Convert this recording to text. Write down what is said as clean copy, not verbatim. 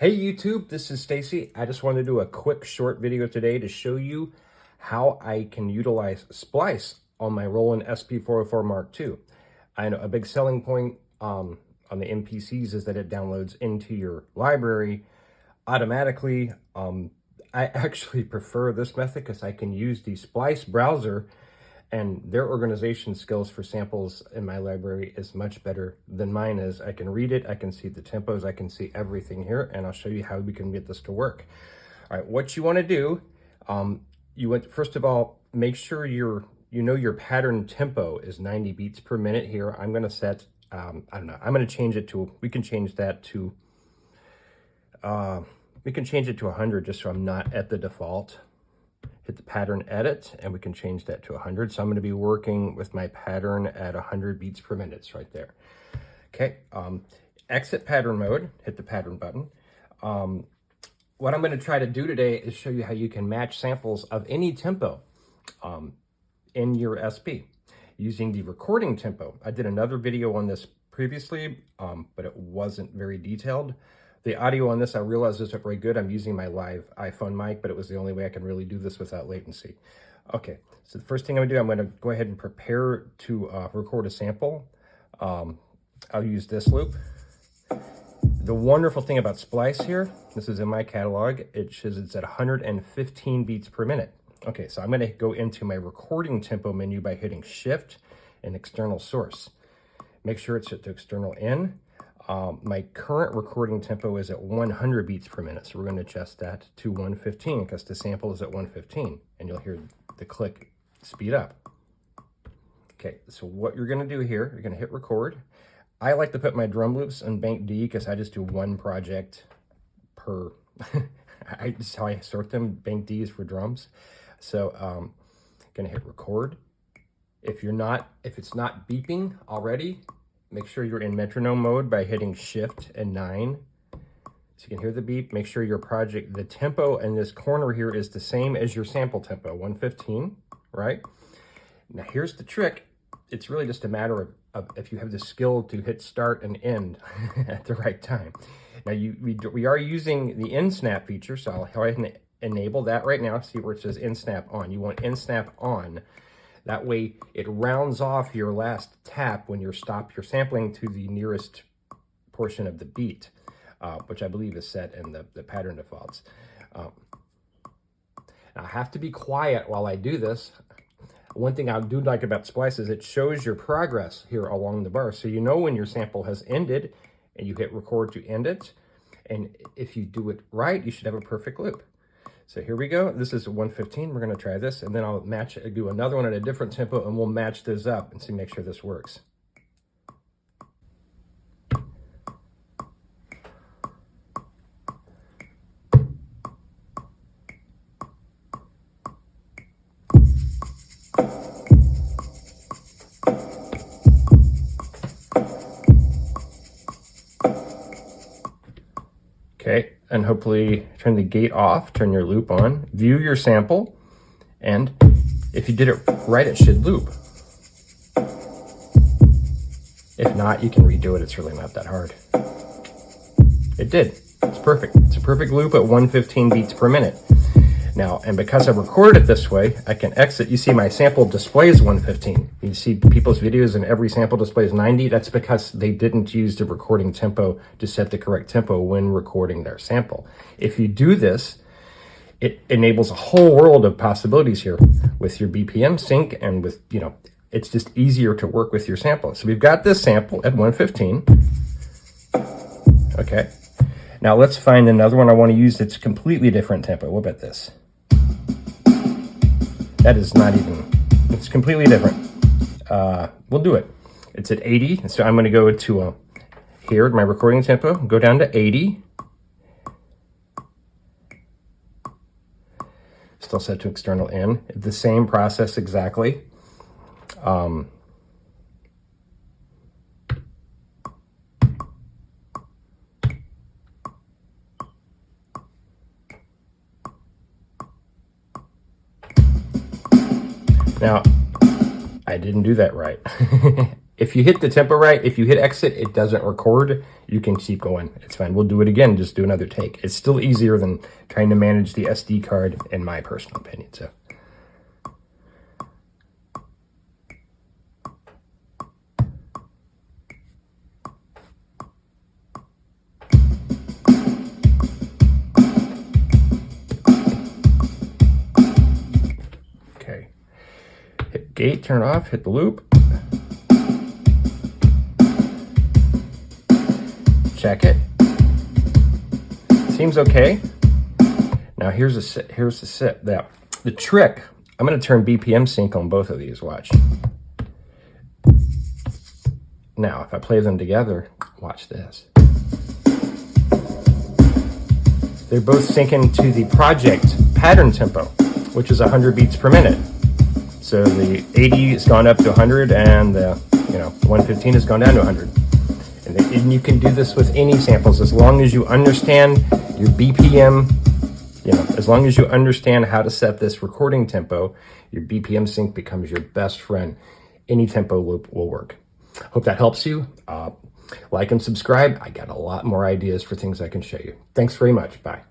Hey YouTube, this is Stacy. I just wanted to do a quick short video today to show you how I can utilize Splice on my Roland SP404 Mark II. I know a big selling point on the MPCs is that it downloads into your library automatically. I actually prefer this method because I can use the Splice browser, and their organization skills for samples in my library is much better than mine is. I can read it, I can see the tempos, I can see everything here, and I'll show you how we can get this to work. All right, what you want to do, first of all, make sure you know your pattern tempo is 90 beats per minute here. I'm going to set, I don't know, I'm going to change it to, we can change that to, we can change it to 100 just so I'm not at the default. Hit the pattern edit, and we can change that to 100. So I'm going to be working with my pattern at 100 beats per minute. It's right there. Okay, exit pattern mode, hit the pattern button. What I'm going to try to do today is show you how you can match samples of any tempo in your SP using the recording tempo. I did another video on this previously, but it wasn't very detailed. The audio on this, I realized, isn't very good. I'm using my live iPhone mic, but it was the only way I can really do this without latency. Okay, so the first thing I'm gonna do, I'm gonna go ahead and prepare to record a sample. I'll use this loop. The wonderful thing about Splice here, this is in my catalog, it says it's at 115 beats per minute. Okay, so I'm gonna go into my recording tempo menu by hitting Shift and External Source. Make sure it's set to External In. My current recording tempo is at 100 beats per minute, so we're going to adjust that to 115 because the sample is at 115, and you'll hear the click speed up. Okay, so what you're going to do here, you're going to hit record. I like to put my drum loops on Bank D because I just do one project per, that's how I sort them. Bank D is for drums. So going to hit record. If it's not beeping already, make sure you're in metronome mode by hitting Shift and 9. So you can hear the beep. Make sure your project, the tempo in this corner here is the same as your sample tempo, 115, right? Now here's the trick. It's really just a matter of if you have the skill to hit start and end at the right time. Now we are using the end snap feature, so I'll go ahead and enable that right now. See where it says end snap on. You want end snap on. That way it rounds off your last tap when you're sampling to the nearest portion of the beat, which I believe is set in the pattern defaults. Now I have to be quiet while I do this. One thing I do like about Splice is it shows your progress here along the bar. So you know when your sample has ended and you hit record to end it. And if you do it right, you should have a perfect loop. So here we go. This is 115. We're going to try this, and then I'll do another one at a different tempo, and we'll match those up and see, make sure this works. Okay, and hopefully turn the gate off, turn your loop on, view your sample, and if you did it right, it should loop. If not, you can redo it. It's really not that hard. It did. It's perfect. It's a perfect loop at 115 beats per minute. Now, and because I recorded it this way, I can exit. You see my sample displays 115. You see people's videos and every sample displays 90. That's because they didn't use the recording tempo to set the correct tempo when recording their sample. If you do this, it enables a whole world of possibilities here with your BPM sync, and with, it's just easier to work with your sample. So we've got this sample at 115. Okay. Now let's find another one I want to use that's completely different tempo. What about this? That is not even, it's completely different. We'll do it. It's at 80, so I'm going to go to here, my recording tempo, go down to 80. Still set to external in. The same process exactly. Now, I didn't do that right. If you hit the tempo right, if you hit exit, it doesn't record, you can keep going. It's fine. We'll do it again, just do another take. It's still easier than trying to manage the SD card, in my personal opinion. So. Okay. Hit gate, turn it off, hit the loop. Check it. Seems okay. Now here's the sit. Now the trick. I'm going to turn BPM sync on both of these. Watch. Now if I play them together, watch this. They're both syncing to the project pattern tempo, which is 100 beats per minute. So the 80 has gone up to 100, and the 115 has gone down to 100. And you can do this with any samples as long as you understand your BPM, as long as you understand how to set this recording tempo, your BPM sync becomes your best friend. Any tempo loop will work. Hope that helps you. Like and subscribe. I got a lot more ideas for things I can show you. Thanks very much. Bye.